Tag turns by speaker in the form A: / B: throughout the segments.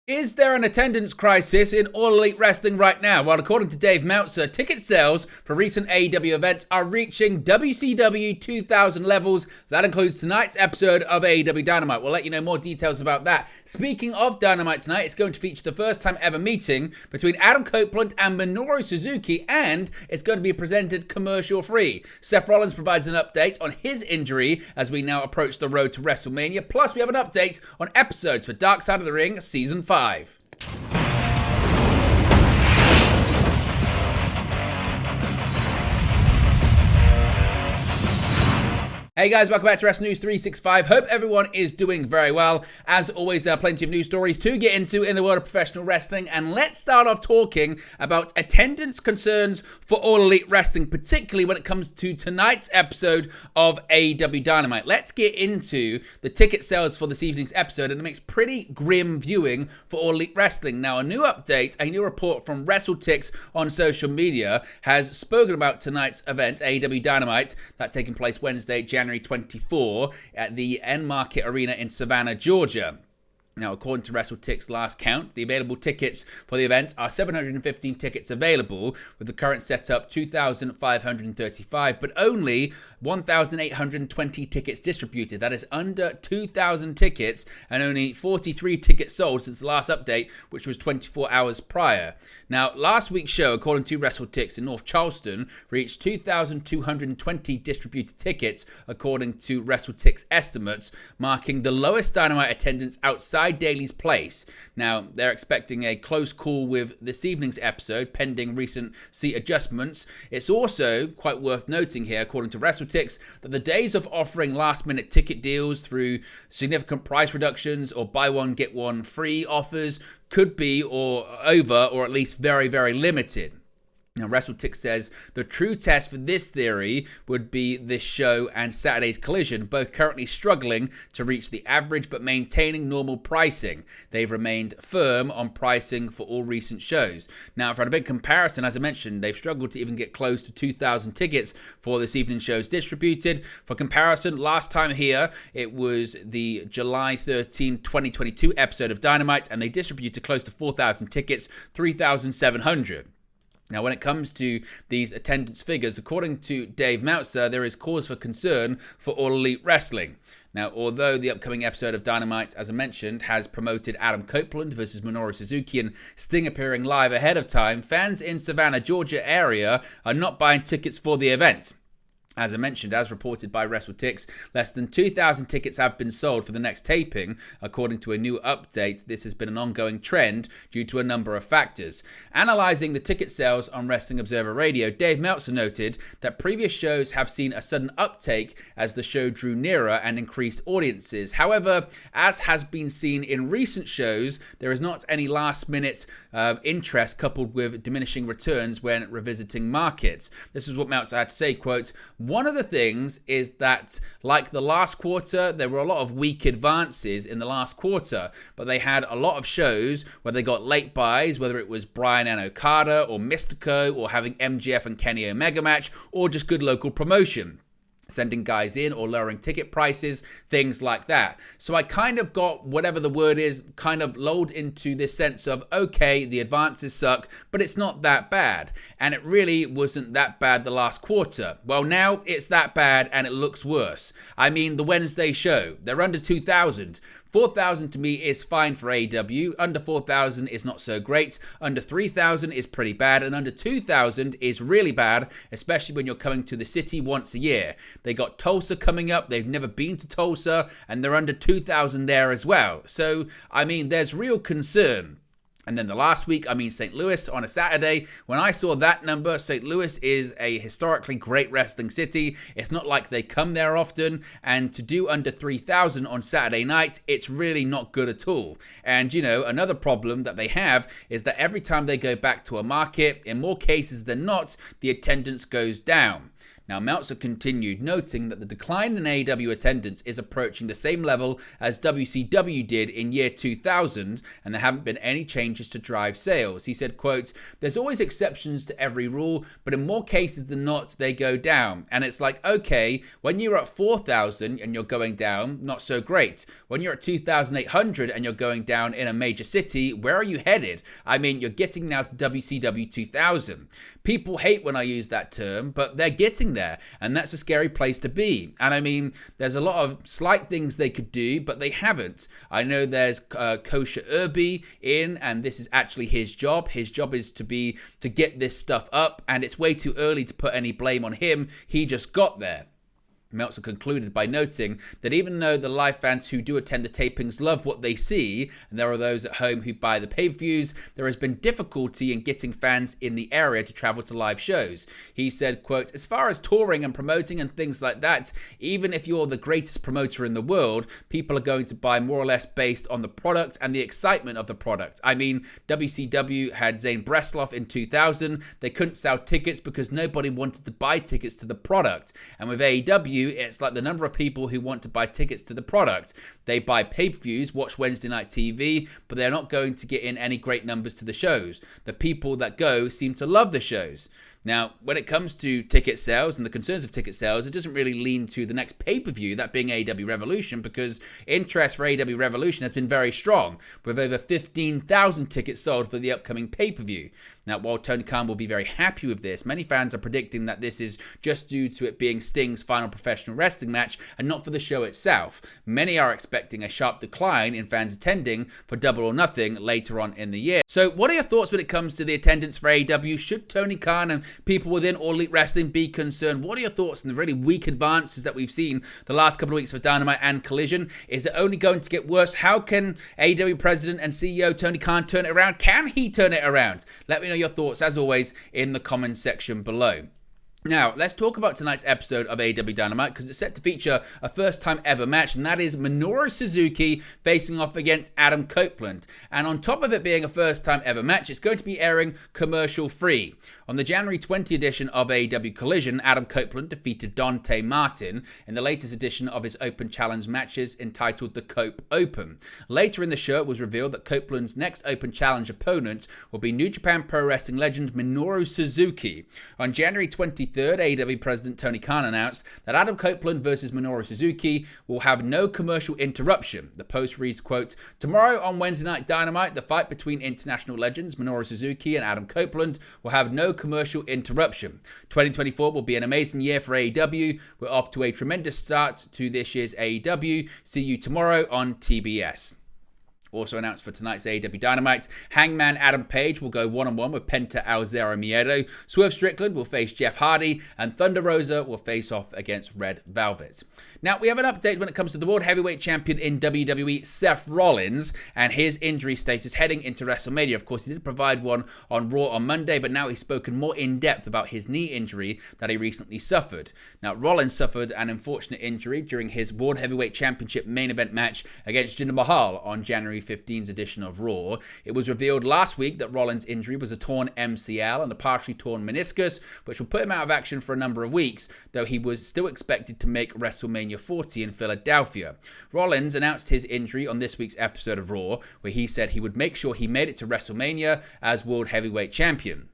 A: Is there an attendance crisis in All Elite Wrestling right now? Well, according to Dave Meltzer, ticket sales for recent AEW events are reaching WCW 2000 levels. That includes tonight's episode of AEW Dynamite. We'll let you know more details about that. Speaking of Dynamite tonight, it's going to feature the first time ever meeting between Adam Copeland and Minoru Suzuki, and it's going to be presented commercial free. Seth Rollins provides an update on his injury as we now approach the road to WrestleMania. Plus, we have an update on episodes for Dark Side of the Ring Season 5. Hey guys, welcome back to Wrestling News 365. Hope everyone is doing very well. As always, there are plenty of news stories to get into in the world of professional wrestling. And let's start off talking about attendance concerns for All Elite Wrestling, particularly when it comes to tonight's episode of AEW Dynamite. Let's get into the ticket sales for this evening's episode, and it makes pretty grim viewing for All Elite Wrestling. Now, a new update, a new report from WrestleTix on social media has spoken about tonight's event, AEW Dynamite, that taking place Wednesday, January 24 at the N Market Arena in Savannah, Georgia. Now, according to WrestleTix's last count, the available tickets for the event are 715 tickets available, with the current setup 2,535, but only 1,820 tickets distributed. That is under 2,000 tickets and only 43 tickets sold since the last update, which was 24 hours prior. Now, last week's show, according to WrestleTix in North Charleston, reached 2,220 distributed tickets, according to WrestleTix estimates, marking the lowest Dynamite attendance outside Daly's Place. Now, they're expecting a close call with this evening's episode, pending recent seat adjustments. It's also quite worth noting here, according to WrestleTix, that the days of offering last-minute ticket deals through significant price reductions or buy one, get one free offers could be over, or at least very, very limited. Now, WrestleTix says the true test for this theory would be this show and Saturday's Collision, both currently struggling to reach the average but maintaining normal pricing. They've remained firm on pricing for all recent shows. Now, for a big comparison, as I mentioned, they've struggled to even get close to 2,000 tickets for this evening's shows distributed. For comparison, last time here, it was the July 13, 2022 episode of Dynamite, and they distributed close to 4,000 tickets, 3,700. Now, when it comes to these attendance figures, according to Dave Meltzer, there is cause for concern for All Elite Wrestling. Now, although the upcoming episode of Dynamite, as I mentioned, has promoted Adam Copeland versus Minoru Suzuki and Sting appearing live ahead of time, fans in Savannah, Georgia area are not buying tickets for the event. As I mentioned, as reported by WrestleTix, less than 2,000 tickets have been sold for the next taping. According to a new update, this has been an ongoing trend due to a number of factors. Analyzing the ticket sales on Wrestling Observer Radio, Dave Meltzer noted that previous shows have seen a sudden uptake as the show drew nearer and increased audiences. However, as has been seen in recent shows, there is not any last-minute interest coupled with diminishing returns when revisiting markets. This is what Meltzer had to say, quote, "One of the things is that, like the last quarter, there were a lot of weak advances in the last quarter, but they had a lot of shows where they got late buys, whether it was Bryan and Okada or Mystico or having MJF and Kenny Omega match or just good local promotion. Sending guys in or lowering ticket prices, things like that. So I kind of got, whatever the word is, kind of lulled into this sense of, okay, the advances suck, but it's not that bad. And it really wasn't that bad the last quarter. Well, now it's that bad and it looks worse. I mean, the Wednesday show, they're under 2,000. 4,000 to me is fine for AEW. Under 4,000 is not so great. Under 3,000 is pretty bad. And under 2,000 is really bad, especially when you're coming to the city once a year. They got Tulsa coming up. They've never been to Tulsa. And they're under 2,000 there as well. So, I mean, there's real concern. And then the last week, St. Louis on a Saturday. When I saw that number, St. Louis is a historically great wrestling city. It's not like they come there often. And to do under 3,000 on Saturday night, it's really not good at all. And, another problem that they have is that every time they go back to a market, in more cases than not, the attendance goes down. Now, Meltzer continued, noting that the decline in AEW attendance is approaching the same level as WCW did in year 2000, and there haven't been any changes to drive sales. He said, quote, "There's always exceptions to every rule, but in more cases than not, they go down." And it's like, okay, when you're at 4,000 and you're going down, not so great. When you're at 2,800 and you're going down in a major city, where are you headed? I mean, you're getting now to WCW 2000. People hate when I use that term, but they're getting there, and that's a scary place to be. And I mean, there's a lot of slight things they could do, but they haven't. I know there's Kosher Irby in, and this is actually his job. His job is to get this stuff up, and it's way too early to put any blame on him. He just got there. Meltzer concluded by noting that even though the live fans who do attend the tapings love what they see, and there are those at home who buy the pay-per-views, there has been difficulty in getting fans in the area to travel to live shows. He said, quote, "As far as touring and promoting and things like that, even if you're the greatest promoter in the world, people are going to buy more or less based on the product and the excitement of the product. I mean, WCW had Zane Bresloff in 2000. They couldn't sell tickets because nobody wanted to buy tickets to the product. And with AEW, it's like the number of people who want to buy tickets to the product. They buy pay-per-views, watch Wednesday night TV, but they're not going to get in any great numbers to the shows. The people that go seem to love the shows." Now, when it comes to ticket sales and the concerns of ticket sales, it doesn't really lean to the next pay-per-view, that being AEW Revolution, because interest for AEW Revolution has been very strong, with over 15,000 tickets sold for the upcoming pay-per-view. Now, while Tony Khan will be very happy with this, many fans are predicting that this is just due to it being Sting's final professional wrestling match and not for the show itself. Many are expecting a sharp decline in fans attending for Double or Nothing later on in the year. So, what are your thoughts when it comes to the attendance for AEW? Should Tony Khan and people within All Elite Wrestling be concerned? What are your thoughts on the really weak advances that we've seen the last couple of weeks for Dynamite and Collision? Is it only going to get worse? How can AEW President and CEO Tony Khan turn it around? Can he turn it around? Let me know your thoughts, as always, in the comments section below. Now, let's talk about tonight's episode of AEW Dynamite, because it's set to feature a first-time ever match, and that is Minoru Suzuki facing off against Adam Copeland. And on top of it being a first-time ever match, it's going to be airing commercial-free. On the January 20 edition of AEW Collision, Adam Copeland defeated Dante Martin in the latest edition of his Open Challenge matches entitled the Cope Open. Later in the show, it was revealed that Copeland's next Open Challenge opponent will be New Japan Pro Wrestling legend Minoru Suzuki. On January 23rd, AEW President Tony Khan announced that Adam Copeland versus Minoru Suzuki will have no commercial interruption. The post reads, quote, "Tomorrow on Wednesday Night Dynamite, the fight between international legends Minoru Suzuki and Adam Copeland will have no commercial interruption. 2024 will be an amazing year for AEW. We're off to a tremendous start to this year's AEW. See you tomorrow on TBS." Also announced for tonight's AEW Dynamite, Hangman Adam Page will go one-on-one with Penta El Zero Miedo, Swerve Strickland will face Jeff Hardy, and Thunder Rosa will face off against Red Velvet. Now, we have an update when it comes to the World Heavyweight Champion in WWE, Seth Rollins, and his injury status heading into WrestleMania. Of course, he did provide one on Raw on Monday, but now he's spoken more in depth about his knee injury that he recently suffered. Now, Rollins suffered an unfortunate injury during his World Heavyweight Championship main event match against Jinder Mahal on January 15's edition of Raw. It was revealed last week that Rollins' injury was a torn MCL and a partially torn meniscus, which will put him out of action for a number of weeks, though he was still expected to make WrestleMania 40 in Philadelphia. Rollins announced his injury on this week's episode of Raw, where he said he would make sure he made it to WrestleMania as World Heavyweight Champion.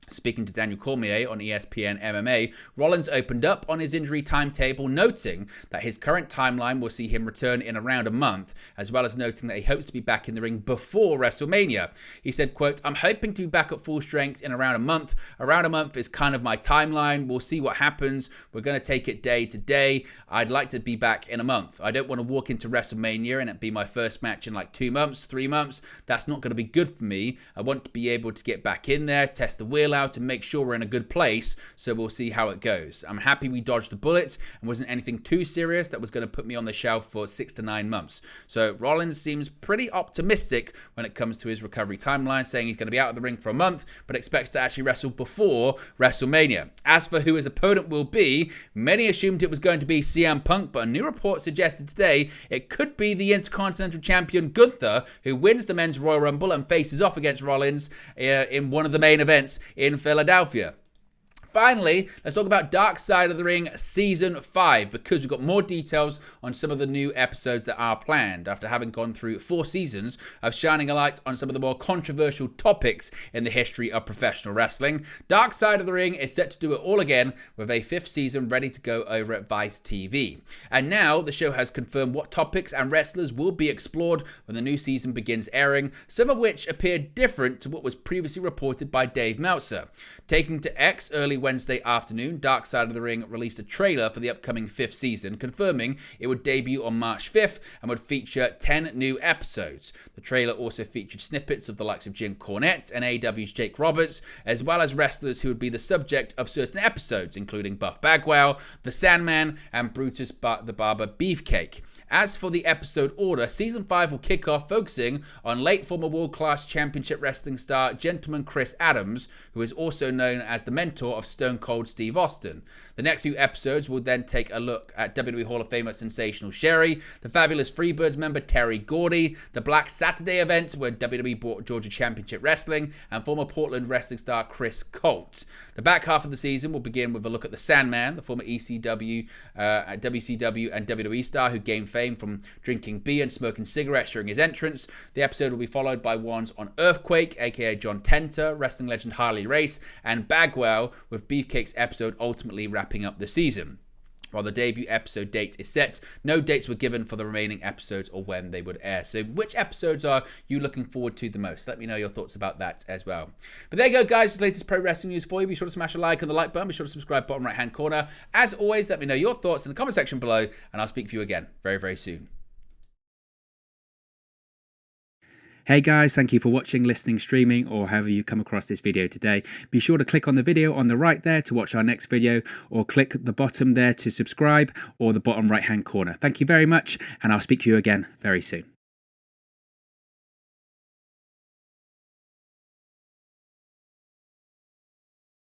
A: Speaking to Daniel Cormier on ESPN MMA, Rollins opened up on his injury timetable, noting that his current timeline will see him return in around a month, as well as noting that he hopes to be back in the ring before WrestleMania. He said, quote, "I'm hoping to be back at full strength in around a month. Around a month is kind of my timeline. We'll see what happens. We're going to take it day to day. I'd like to be back in a month. I don't want to walk into WrestleMania and it be my first match in like 2 months, 3 months. That's not going to be good for me. I want to be able to get back in there, test the wheel out, to make sure we're in a good place, so we'll see how it goes. I'm happy we dodged the bullet and wasn't anything too serious that was going to put me on the shelf for 6 to 9 months. So Rollins seems pretty optimistic when it comes to his recovery timeline, saying he's going to be out of the ring for a month, but expects to actually wrestle before WrestleMania. As for who his opponent will be, many assumed it was going to be CM Punk, but a new report suggested today it could be the Intercontinental Champion Gunther, who wins the Men's Royal Rumble and faces off against Rollins in one of the main events in Philadelphia. finally, let's talk about Dark Side of the Ring Season 5, because we've got more details on some of the new episodes that are planned after having gone through 4 seasons of shining a light on some of the more controversial topics in the history of professional wrestling. Dark Side of the Ring is set to do it all again with a 5th season ready to go over at Vice TV. And now the show has confirmed what topics and wrestlers will be explored when the new season begins airing, some of which appear different to what was previously reported by Dave Meltzer. Taking to X early Wednesday afternoon, Dark Side of the Ring released a trailer for the upcoming 5th season, confirming it would debut on March 5th and would feature 10 new episodes. The trailer also featured snippets of the likes of Jim Cornette and AEW's Jake Roberts, as well as wrestlers who would be the subject of certain episodes, including Buff Bagwell, The Sandman, and Brutus the Barber Beefcake. As for the episode order, Season 5 will kick off focusing on late former world-class championship wrestling star Gentleman Chris Adams, who is also known as the mentor of Stone Cold Steve Austin. The next few episodes will then take a look at WWE Hall of Famer Sensational Sherry, the Fabulous Freebirds member Terry Gordy, the Black Saturday event where WWE bought Georgia Championship Wrestling, and former Portland wrestling star Chris Colt. The back half of the season will begin with a look at the Sandman, the former ECW, WCW, and WWE star who gained fame from drinking beer and smoking cigarettes during his entrance. The episode will be followed by ones on Earthquake, aka John Tenta, wrestling legend Harley Race, and Bagwell, with Beefcake's episode ultimately wrapping up the season. While the debut episode date is set, no dates were given for the remaining episodes or when they would air. So which episodes are you looking forward to the most? Let me know your thoughts about that as well. But there you go, guys. This latest pro wrestling news for you. Be sure to smash a like on the like button. Be sure to subscribe bottom right hand corner. As always, let me know your thoughts in the comment section below, and I'll speak to you again very, very soon.
B: Hey guys, thank you for watching, listening, streaming, or however you come across this video today. Be sure to click on the video on the right there to watch our next video, or click the bottom there to subscribe, or the bottom right hand corner. Thank you very much, and I'll speak to you again very soon.